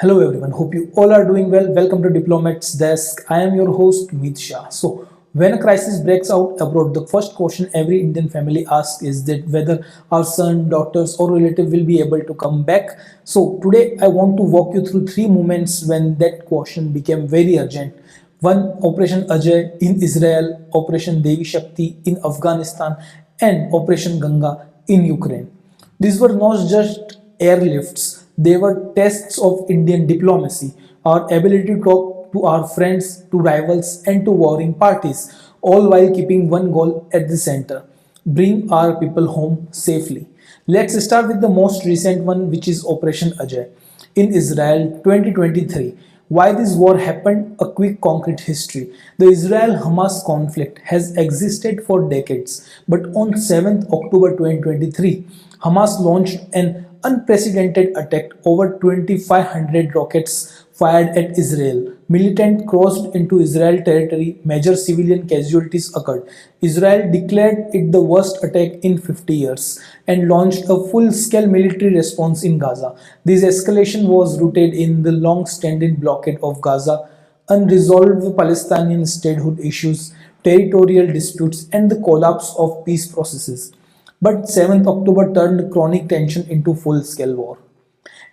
Hello everyone, hope you all are doing well. Welcome to Diplomats Desk. I am your host Meet Shah. So, when a crisis breaks out abroad, the first question every Indian family asks is that whether our son, daughters, or relative will be able to come back. So, today I want to walk you through three moments when that question became very urgent. One, Operation Ajay in Israel, Operation Devi Shakti in Afghanistan, and Operation Ganga in Ukraine. These were not just airlifts, they were tests of Indian diplomacy, our ability to talk to our friends, to rivals, and to warring parties, all while keeping one goal at the center: bring our people home safely. Let's start with the most recent one, which is Operation Ajay in Israel 2023. Why this war happened? A quick concrete history. The Israel Hamas conflict has existed for decades, but on 7th October 2023, Hamas launched an unprecedented attack. Over 2,500 rockets fired at Israel. Militants crossed into Israel territory. Major civilian casualties occurred. Israel declared it the worst attack in 50 years and launched a full-scale military response in Gaza. This escalation was rooted in the long-standing blockade of Gaza, unresolved Palestinian statehood issues, territorial disputes, and the collapse of peace processes. But 7th October turned chronic tension into full-scale war.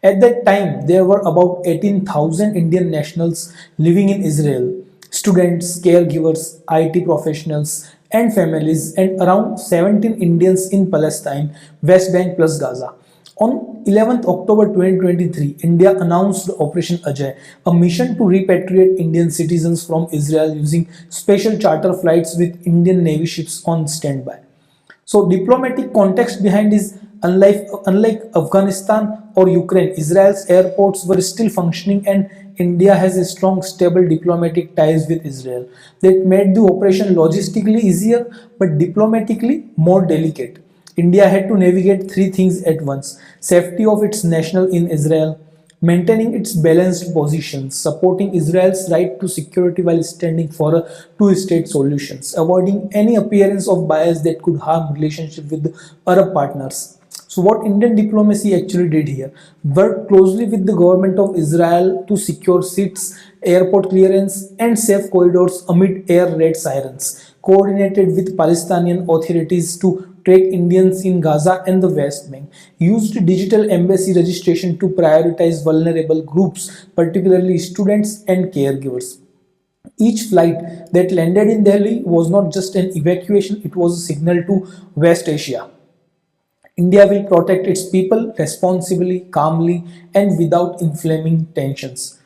At that time, there were about 18,000 Indian nationals living in Israel: students, caregivers, IT professionals, and families, and around 17 Indians in Palestine, West Bank plus Gaza. On 11th October 2023, India announced Operation Ajay, a mission to repatriate Indian citizens from Israel using special charter flights with Indian Navy ships on standby. So diplomatic context behind is unlike Afghanistan or Ukraine, Israel's airports were still functioning and India has a strong, stable diplomatic ties with Israel that made the operation logistically easier but diplomatically more delicate. India had to navigate three things at once: safety of its national in Israel, maintaining its balanced position, supporting Israel's right to security while standing for a two-state solution, avoiding any appearance of bias that could harm relationship with the Arab partners. So what Indian diplomacy actually did here: worked closely with the government of Israel to secure seats, airport clearance, and safe corridors amid air raid sirens, coordinated with Palestinian authorities to track Indians in Gaza and the West Bank, used digital embassy registration to prioritize vulnerable groups, particularly students and caregivers. Each flight that landed in Delhi was not just an evacuation, it was a signal to West Asia: India will protect its people responsibly, calmly, and without inflaming tensions.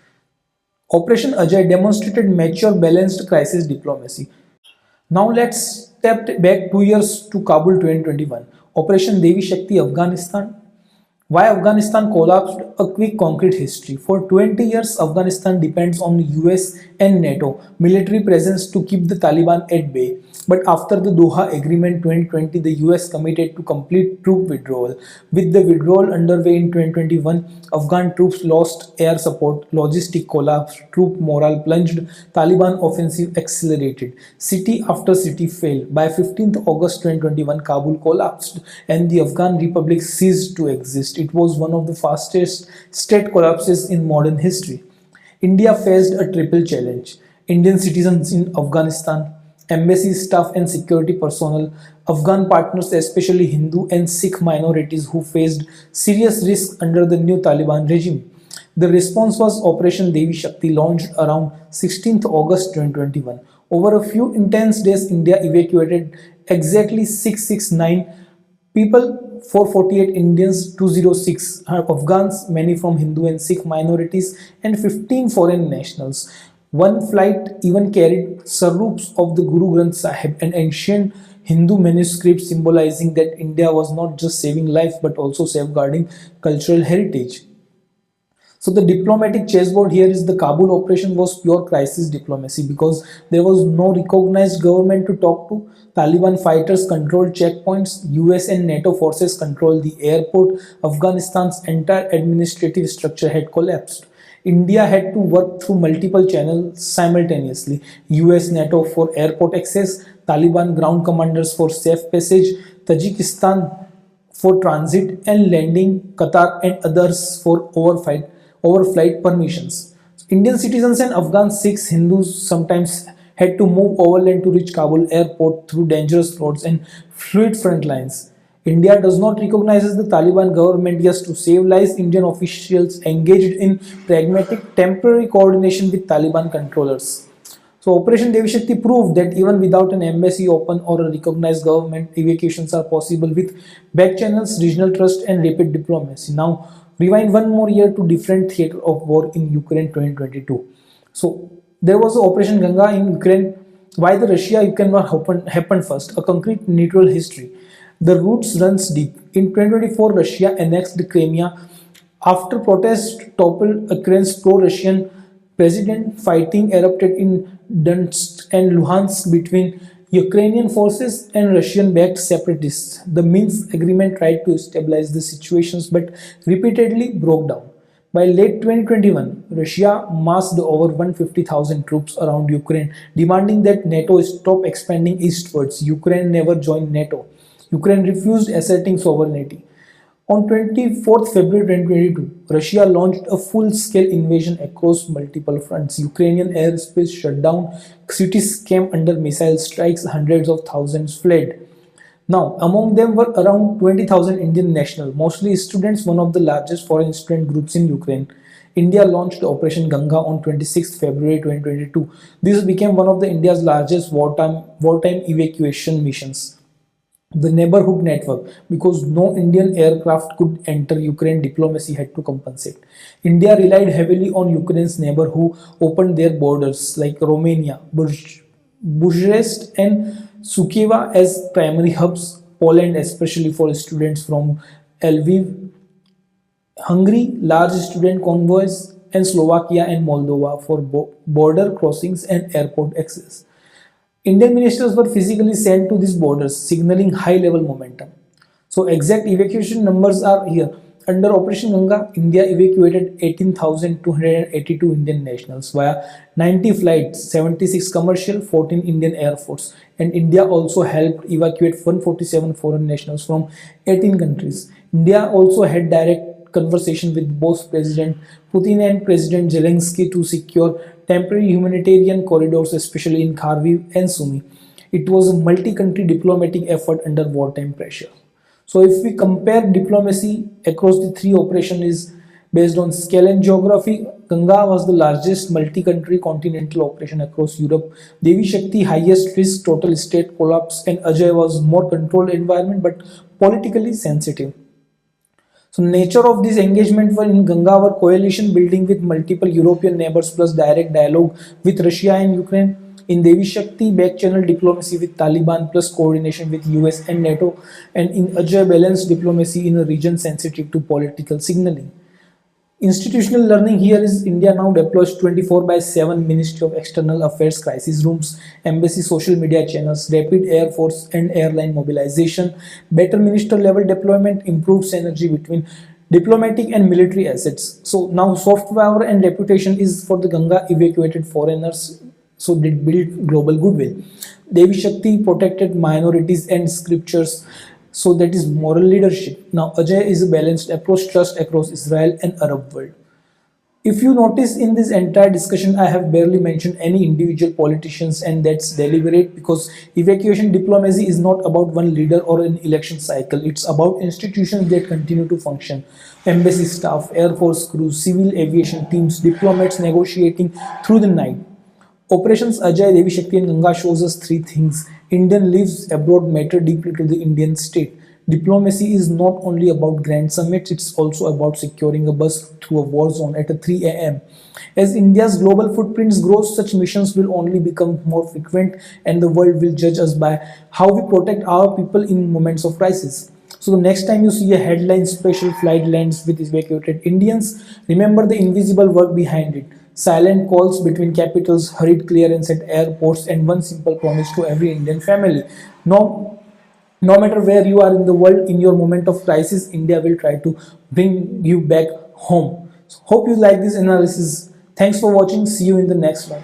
Operation Ajay demonstrated mature, balanced crisis diplomacy. Now let's step back 2 years to Kabul 2021. Operation Devi Shakti, Afghanistan. Why Afghanistan collapsed? A quick concrete history. For 20 years, Afghanistan depends on US and NATO military presence to keep the Taliban at bay. But after the Doha Agreement 2020, the US committed to complete troop withdrawal. With the withdrawal underway in 2021, Afghan troops lost air support, logistic collapsed, troop morale plunged, Taliban offensive accelerated. City after city failed. By 15th August 2021, Kabul collapsed and the Afghan Republic ceased to exist. It was one of the fastest state collapses in modern history. India faced a triple challenge: Indian citizens in Afghanistan, embassy staff and security personnel, Afghan partners, especially Hindu and Sikh minorities who faced serious risks under the new Taliban regime. The response was Operation Devi Shakti, launched around 16th August 2021. Over a few intense days, India evacuated exactly 669 people, 448 Indians, 206 Afghans, many from Hindu and Sikh minorities, and 15 foreign nationals. One flight even carried sarups of the Guru Granth Sahib, an ancient Hindu manuscript symbolizing that India was not just saving life but also safeguarding cultural heritage. So the diplomatic chessboard here is the Kabul operation was pure crisis diplomacy because there was no recognized government to talk to. Taliban fighters controlled checkpoints, US and NATO forces controlled the airport, Afghanistan's entire administrative structure had collapsed. India had to work through multiple channels simultaneously: US NATO for airport access, Taliban ground commanders for safe passage, Tajikistan for transit and landing, Qatar and others for over flight permissions. Indian citizens and Afghan Sikhs Hindus sometimes had to move overland to reach Kabul airport through dangerous roads and fluid front lines. India does not recognize the Taliban government. Yes, to save lives, Indian officials engaged in pragmatic temporary coordination with Taliban controllers. So Operation Devi Shakti proved that even without an embassy open or a recognized government, evacuations are possible with back channels, regional trust, and rapid diplomacy. Now, rewind one more year to different theater of war in Ukraine 2022. So there was Operation Ganga in Ukraine. Why the Russia-Ukraine war happened first? A concrete neutral history. The roots runs deep. In 2024, Russia annexed Crimea after protests toppled Ukraine's pro-Russian president. Fighting erupted in Donetsk and Luhansk between Ukrainian forces and Russian-backed separatists. The Minsk agreement tried to stabilize the situations but repeatedly broke down. By late 2021, Russia massed over 150,000 troops around Ukraine, demanding that NATO stop expanding eastwards. Ukraine never joined NATO. Ukraine refused asserting sovereignty. On 24th February 2022, Russia launched a full-scale invasion across multiple fronts. Ukrainian airspace shut down, cities came under missile strikes, hundreds of thousands fled. Now, among them were around 20,000 Indian nationals, mostly students, one of the largest foreign student groups in Ukraine. India launched Operation Ganga on 26th February 2022. This became one of the India's largest wartime evacuation missions. The neighborhood network, because no Indian aircraft could enter Ukraine, diplomacy had to compensate. India relied heavily on Ukraine's neighbor who opened their borders like Romania, Bucharest and Sukiva as primary hubs, Poland especially for students from Lviv, Hungary, large student convoys, and Slovakia and Moldova for border crossings and airport access. Indian ministers were physically sent to these borders, signaling high-level momentum. So exact evacuation numbers are here. Under Operation Ganga, India evacuated 18,282 Indian nationals via 90 flights, 76 commercial, 14 Indian Air Force. And India also helped evacuate 147 foreign nationals from 18 countries. India also had direct conversation with both President Putin and President Zelensky to secure temporary humanitarian corridors, especially in Kharkiv and Sumy. It was a multi-country diplomatic effort under wartime pressure. So if we compare diplomacy across the three operations is based on scale and geography, Ganga was the largest multi-country continental operation across Europe. Devi Shakti, highest risk total state collapse, and Ajay was more controlled environment but politically sensitive. So nature of this engagement were in Ganga were coalition building with multiple European neighbors plus direct dialogue with Russia and Ukraine. In Devi Shakti, back channel diplomacy with Taliban plus coordination with US and NATO. And in Ajay, balanced diplomacy in a region sensitive to political signaling. Institutional learning here is India now deploys 24 by 7 Ministry of External Affairs crisis rooms, embassy social media channels, rapid air force and airline mobilization, better minister level deployment, improved synergy between diplomatic and military assets. So now soft power and reputation is for the Ganga evacuated foreigners, so did build global goodwill. Devi Shakti protected minorities and scriptures, so that is moral leadership. Now Ajay is a balanced approach, trust across Israel and Arab world. If you notice in this entire discussion, I have barely mentioned any individual politicians, and that's deliberate because evacuation diplomacy is not about one leader or an election cycle. It's about institutions that continue to function. Embassy staff, Air Force crews, civil aviation teams, diplomats negotiating through the night. Operations Ajay, Devi Shakti and Ganga shows us three things. Indian lives abroad matter deeply to the Indian state. Diplomacy is not only about grand summits, it's also about securing a bus through a war zone at 3 a.m. As India's global footprints grow, such missions will only become more frequent and the world will judge us by how we protect our people in moments of crisis. So the next time you see a headline special flight lands with evacuated Indians, remember the invisible work behind it. Silent calls between capitals, hurried clearance at airports, and one simple promise to every Indian family. No matter where you are in the world, in your moment of crisis, India will try to bring you back home. So hope you like this analysis. Thanks for watching. See you in the next one.